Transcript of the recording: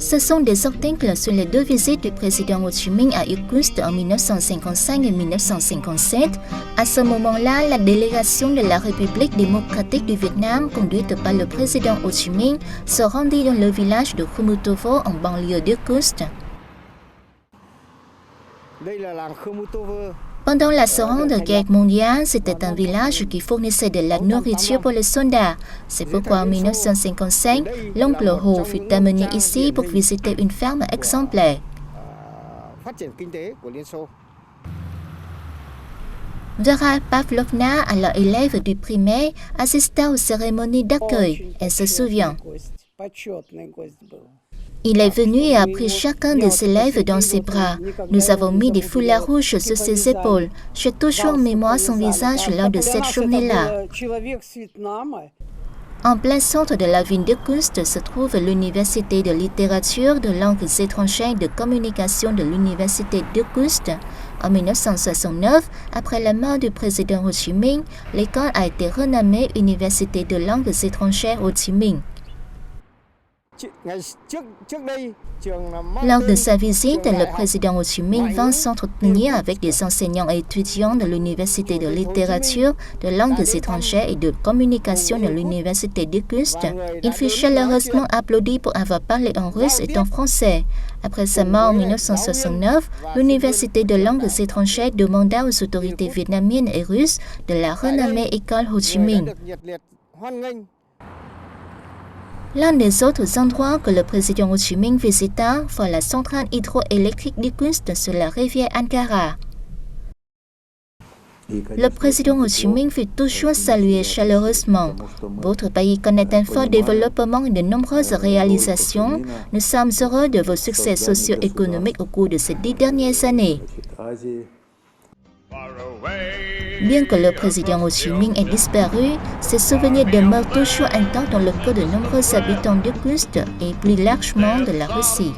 Ce sont des articles sur les deux visites du président Ho Chi Minh à Irkoutsk en 1955 et 1957. À ce moment-là, la délégation de la République démocratique du Vietnam, conduite par le président Ho Chi Minh, se rendit dans le village de Khmutovo en banlieue d'Irkoutsk. Pendant la Seconde Guerre mondiale, c'était un village qui fournissait de la nourriture pour les soldats. C'est pourquoi en 1955, l'oncle Ho fut amené ici pour visiter une ferme exemplaire. Vera Pavlovna, alors élève du primaire, assista aux cérémonies d'accueil. Elle se souvient. Il est venu et a pris chacun des élèves dans ses bras. Nous avons mis des foulards rouges sur ses épaules. J'ai toujours en mémoire son visage lors de cette journée-là. En plein centre de la ville d'Irkoutsk se trouve l'Université de littérature, de langues étrangères et de communication de l'Université d'Irkoutsk. En 1969, après la mort du président Ho Chi Minh, l'école a été renommée Université de langues étrangères Ho Chi Minh. Lors de sa visite, le président Ho Chi Minh vint s'entretenir avec des enseignants et étudiants de l'Université de littérature, de langues étrangères et de communication de l'Université d'Irkoutsk. Il fut chaleureusement applaudi pour avoir parlé en russe et en français. Après sa mort en 1969, l'Université de langues étrangères demanda aux autorités vietnamiennes et russes de la renommée École Ho Chi Minh. L'un des autres endroits que le président Ho Chi Minh visita fut la centrale hydroélectrique d'Irkoutsk sur la rivière Ankara. Le président Ho Chi Minh fut toujours salué chaleureusement. Votre pays connaît un fort développement et de nombreuses réalisations. Nous sommes heureux de vos succès socio-économiques au cours de ces 10 dernières années. Bien que le président Ho Chi Minh ait disparu, ses souvenirs demeurent toujours intacts dans le cœur de nombreux habitants d'Irkoutsk et plus largement de la Russie.